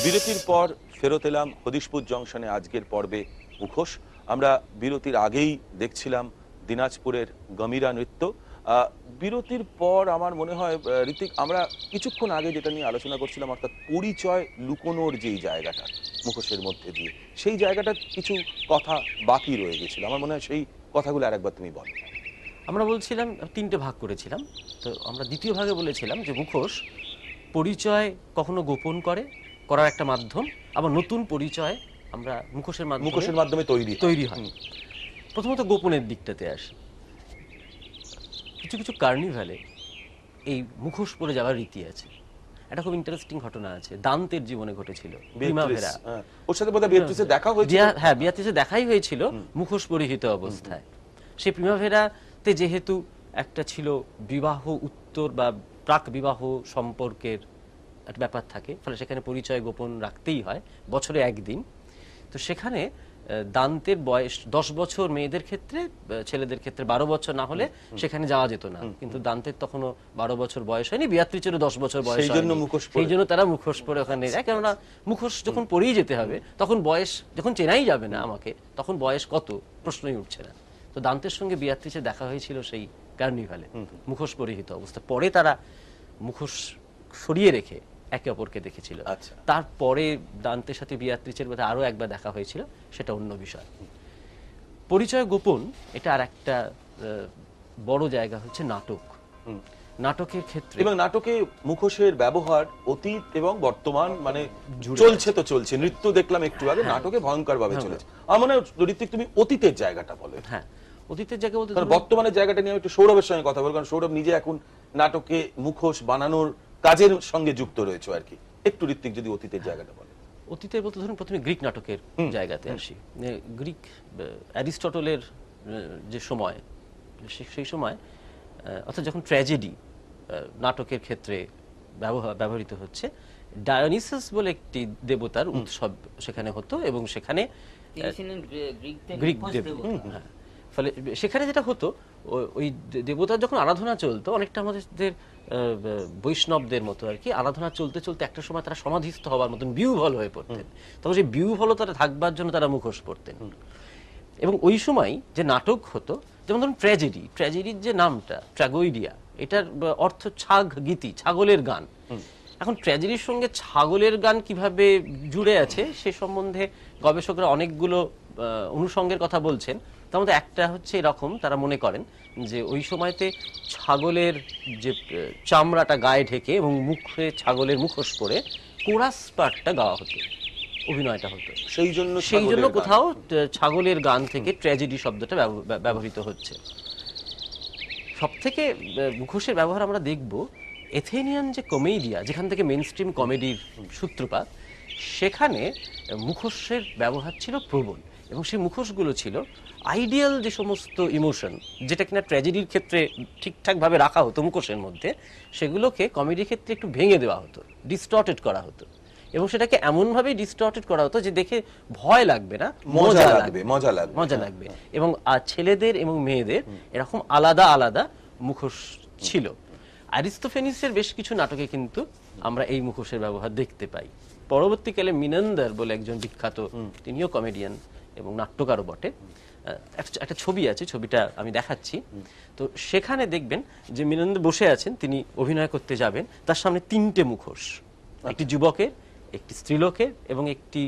বিরতির পর ফেরত এলাম হদিশপুর জংশনে আজকের পর্বে মুখোশ। আমরা বিরতির আগেই দেখছিলাম দিনাজপুরের গমিরা নৃত্য। বিরতির পর আমার মনে হয় ঋতিক, আমরা কিছুক্ষণ আগে যেটা নিয়ে আলোচনা করছিলাম, অর্থাৎ পরিচয় লুকোনোর যেই জায়গাটা মুখোশের মধ্যে দিয়ে, সেই জায়গাটার কিছু কথা বাকি রয়ে গেছিল। আমার মনে হয় সেই কথাগুলো আরেকবার তুমি বলো। আমরা বলছিলাম তিনটে ভাগ করেছিলাম, তো আমরা দ্বিতীয় ভাগে বলেছিলাম যে মুখোশ পরিচয় কখনো গোপন করার একটা মাধ্যম, আবার নতুন পরিচয় আমরা মুখোশের মাধ্যমে তৈরি হয়। প্রথমত গোপনের দিকটাতে আসি। কিছু কিছু কার্নিভালে এই মুখোশ পরে যাওয়ার রীতি আছে। একটা খুব ইন্টারেস্টিং ঘটনা আছে, দান্তের জীবনে ঘটেছিল। প্রিমাভেরা, ওর সাথে বোধহয় বিয়াত্রিসে দেখা হয়েছিল। হ্যাঁ, বিয়াত্রিসে দেখাই হয়েছিল মুখোশ পরিহিত অবস্থায়। সেই প্রিমাভেরাতে যেহেতু একটা ছিল বিবাহ উত্তর বা প্রাক বিবাহ সম্পর্কের একটা ব্যাপার থাকে, ফলে সেখানে পরিচয় গোপন রাখতেই হয় বছরে একদিন। তো সেখানে দান্তের বয়স 10 বছর মেয়েদের ক্ষেত্রে, ছেলেদের ক্ষেত্রে 12 বছর না হলে সেখানে যাওয়া যেত না। কিন্তু দান্তের তখনও 12 বছর বয়স হয়নি, বিয়াত্রিচেরও 10 বছর বয়স হয়নি, সেই জন্য তারা মুখোশ পরে ওখানে যায়। কেননা মুখোশ যখন পরেই যেতে হবে, তখন বয়স যখন চেনাই যাবে না আমাকে, তখন বয়স কত প্রশ্নই উঠছে না। তো দান্তের সঙ্গে বিয়াত্রিসে দেখা হয়েছিল সেই কার্নিভালে মুখোশ পরিহিত অবস্থা। পরে তারা মুখোশ সরিয়ে রেখে একে অপরকে দেখেছিল। তারপরে দান্তের সাথে বিয়াত্রিসের মধ্যে আরো একবার দেখা হয়েছিল, সেটা অন্য বিষয়। পরিচয় গোপন, এটা আর একটা বড় জায়গা হচ্ছে নাটক। নাটকের ক্ষেত্রে এবং নাটকে মুখোশের ব্যবহার অতীত এবং বর্তমান মানে চলছে তো চলছে। নৃত্য দেখলাম একটু আগে, নাটকে ভয়ঙ্কর ভাবে চলেছে। আমার মনে হয় ঋত্বিক তুমি অতীতের জায়গাটা বলো। হ্যাঁ, অতীতের জায়গা বলতে বর্তমানের জায়গাটা নিয়ে একটু সৌরভের সঙ্গে কথা বলবো, কারণ সৌরভ নিজে এখন নাটকে মুখোশ বানানোর কাজের সঙ্গে যুক্ত রয়েছে আর কি। একটু ঋত্বিক যদি অতীতের জায়গাটা বলে। অতীতের বলতে ধরুন প্রথমে গ্রিক নাটকের জায়গাতে আসি। গ্রিক অ্যারিস্টটলের যে সময়, সেই সময় অর্থাৎ যখন ট্র্যাজেডি নাটকের ক্ষেত্রে ব্যবহৃত হচ্ছে, ডায়োনিসাস বলে একটি দেবতার উৎসব সেখানে হতো, এবং সেখানে গ্রিক দেবতা। ফলে সেখানে যেটা হতো, ওই দেবতার যখন আরাধনা চলতো, অনেকটা আমাদের বৈষ্ণবদের মতো আর কি, আরাধনা চলতে চলতে একটা সময় তারা সমাধিস্থ হওয়ার মতন বিহ্বল হয়ে পড়তেন। তখন সেই বিহ্বলতা থাকবার জন্য তারা মুখোশ পরতেন। এবং ওই সময় যে নাটক হতো, যেমন ধরুন ট্র্যাজেডির যে নামটা ট্র্যাগোইডিয়া, এটার অর্থ ছাগ গীতি, ছাগলের গান। এখন ট্র্যাজেডির সঙ্গে ছাগলের গান কিভাবে জুড়ে আছে সে সম্বন্ধে গবেষকরা অনেকগুলো অনুষঙ্গের কথা বলছেন। তার মধ্যে একটা হচ্ছে এরকম, তারা মনে করেন যে ওই সময়তে ছাগলের যে চামড়াটা গায়ে ঢেকে এবং মুখে ছাগলের মুখোশ পরে কোরাস পার্টটা গাওয়া হতো, অভিনয়টা হতো। সেই জন্য কোথাও ছাগলের গান থেকে ট্র্যাজেডি শব্দটা ব্যবহৃত হচ্ছে। সব থেকে মুখোশের ব্যবহার আমরা দেখব এথেনিয়ান যে কমেডিয়া, যেখান থেকে মেইন স্ট্রিম কমেডির সূত্রপাত, সেখানে মুখোশের ব্যবহার ছিল প্রবল। এবং সেই মুখোশগুলো ছিল আইডিয়াল যে সমস্ত ইমোশন, যেটা কিনা ট্র্যাজেডির ক্ষেত্রে ঠিকঠাকভাবে রাখা হতো মুখোশের মধ্যে, সেগুলোকে কমেডির ক্ষেত্রে একটু ভেঙে দেওয়া হতো, ডিস্টর্টেড করা হতো। এবং সেটাকে এমনভাবে ডিস্টর্টেড করা হতো যে দেখে ভয় লাগবে না, মজা লাগবে। এবং ছেলেদের এবং মেয়েদের এরকম আলাদা আলাদা মুখোশ ছিল। অ্যারিস্টোফেনিসের বেশ কিছু নাটকে কিন্তু আমরা এই মুখোশের ব্যবহার দেখতে পাই। পরবর্তীকালে মিনান্দার বলে একজন বিখ্যাত, তিনিও কমেডিয়ান এবং নাট্যকারও বটে, একটা ছবি আছে, ছবিটা আমি দেখাচ্ছি। তো সেখানে দেখবেন যে মিনান্দার বসে আছেন, তিনি অভিনয় করতে যাবেন, তার সামনে 3টে মুখোশ, একটি যুবকের, একটি স্ত্রীলোকের এবং একটি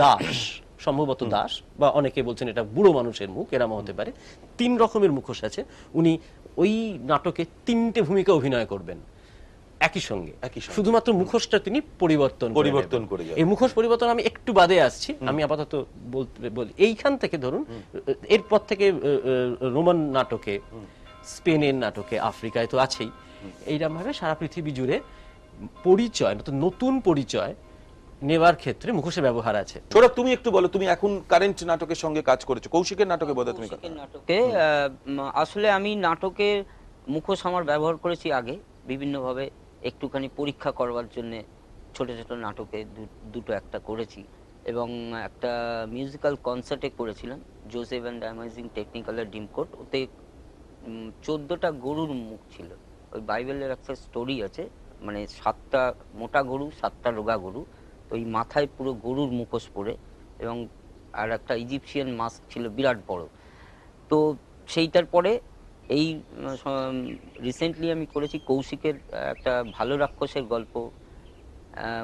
দাস, সম্ভবত দাস, বা অনেকে বলছেন এটা বুড়ো মানুষের মুখ, এরকম হতে পারে। 3 রকমের মুখোশ আছে। উনি ওই নাটকে 3টে ভূমিকা অভিনয় করবেন একই সঙ্গে, শুধুমাত্র মুখোশটা তিনি পরিবর্তন করে। এই মুখোশ পরিবর্তন আমি একটু বাদে আসছি, আমি আপাতত বলি এইখান থেকে ধরুন, এরপর থেকে রোমান নাটকে, স্পেনের নাটকে, আফ্রিকায় তো আছেই, এইরকম ভাবে সারা পৃথিবী জুড়ে পরিচয়, নতুন পরিচয় নেওয়ার ক্ষেত্রে মুখোশের ব্যবহার আছে। সৌরভ, তুমি একটু বলো, তুমি এখন কারেন্ট নাটকের সঙ্গে কাজ করেছো, কৌশিকের নাটকে বোধহয় তুমি নাটকে। আসলে আমি নাটকের মুখোশ আমার ব্যবহার করেছি আগে বিভিন্নভাবে, একটুখানি পরীক্ষা করবার জন্য ছোট ছোট নাটকে দুটো একটা করেছি, এবং একটা মিউজিক্যাল কনসার্টে করেছিলাম, জোসেফ অ্যান্ড অ্যামেজিং টেকনিক্যালের ডিমকোট। ওতে 14টা গরুর মুখ ছিল। ওই বাইবেলের একটা স্টোরি আছে, মানে 7টা মোটা গরু, 7টা রোগা গরু, তো ওই মাথায় পুরো গরুর মুখোশ পরে, এবং আর একটা ইজিপশিয়ান মাস্ক ছিল বিরাট বড়। তো সেইটার পরে এই রিসেন্টলি আমি করেছি কৌশিকের একটা ভালো রাক্ষসের গল্প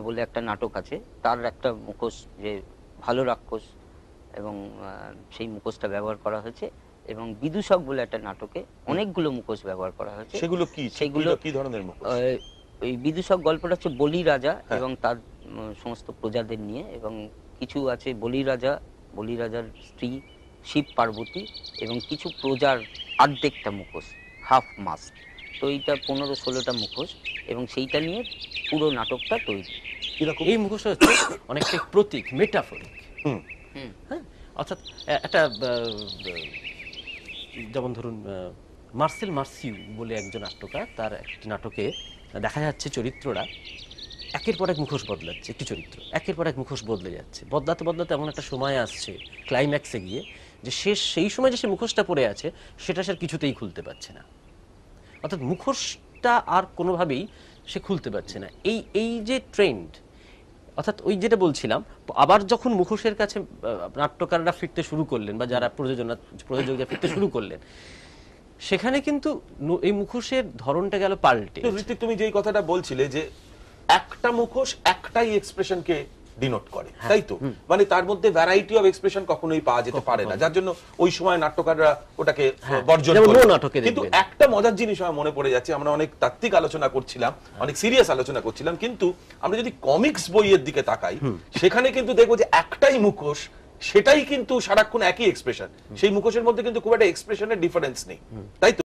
বলে একটা নাটক আছে, তার একটা মুখোশ যে ভালো রাক্ষস, এবং সেই মুখোশটা ব্যবহার করা হয়েছে। এবং বিদূষক বলে একটা নাটকে অনেকগুলো মুখোশ ব্যবহার করা হয়েছে। সেগুলো কি, সেগুলো কি ধরনের মুখোশ? ওই বিদূষক গল্পটা হচ্ছে বলি রাজা এবং তার সমস্ত প্রজাদের নিয়ে, এবং কিছু আছে বলি রাজার স্ত্রী শিব পার্বতী, এবং কিছু প্রজার অর্ধেকটা মুখোশ, হাফ মাস্ক। তো এইটা 15-16টা মুখোশ, এবং সেইটা নিয়ে পুরো নাটকটা তৈরি। কিরকম? এই মুখোশটা হচ্ছে অনেকটা প্রতীক, মেটাফরিক। হুম। হ্যাঁ, অর্থাৎ একটা যেমন ধরুন মার্সেল মার্সিউ বলে একজন নাট্যকার, তার একটি নাটকে দেখা যাচ্ছে চরিত্ররা একের পর এক মুখোশ বদলাচ্ছে, একটি চরিত্র একের পর এক মুখোশ বদলে যাচ্ছে, বদলাতে বদলাতে এমন একটা সময় আসছে ক্লাইম্যাক্সে গিয়ে যে সেই সময় যে সে মুখোশটা পরে আছে সেটা সে আর কিছুতেই খুলতে পারছে না। অর্থাৎ মুখোশটা আর কোনোভাবেই সে খুলতে পারছে না। এই যে ট্রেন্ড, অর্থাৎ ওই যেটা বলছিলাম, আবার যখন মুখোশের কাছে নাট্যকাররা ফিরতে শুরু করলেন বা যারা প্রযোজকরা ফিরতে শুরু করলেন, সেখানে কিন্তু এই মুখোশের ধরনটা গেল পাল্টে। ঋত্বিক, তুমি যেই কথাটা বলছিলে যে একটা মুখোশ একটাই এক্সপ্রেশনকে ডিনোট করে, তাই তো? মানে তার মধ্যে ভ্যারাইটি অফ এক্সপ্রেশন কখনোই পাওয়া যেতে পারে না, যার জন্য ওই সময় নাট্যকাররা ওটাকে বর্জন করে। কিন্তু একটা মজার জিনিস আমার মনে পড়ে যাচ্ছে, আমরা অনেক তাত্ত্বিক আলোচনা করছিলাম, অনেক সিরিয়াস আলোচনা করছিলাম, কিন্তু আমরা যদি কমিক্স বইয়ের দিকে তাকাই, সেখানে কিন্তু দেখবো যে একটাই মুখোশ, সেটাই কিন্তু সারাক্ষণ একই এক্সপ্রেশন, সেই মুখোশের মধ্যে কিন্তু খুব একটা এক্সপ্রেশনের ডিফারেন্স নেই, তাই তো?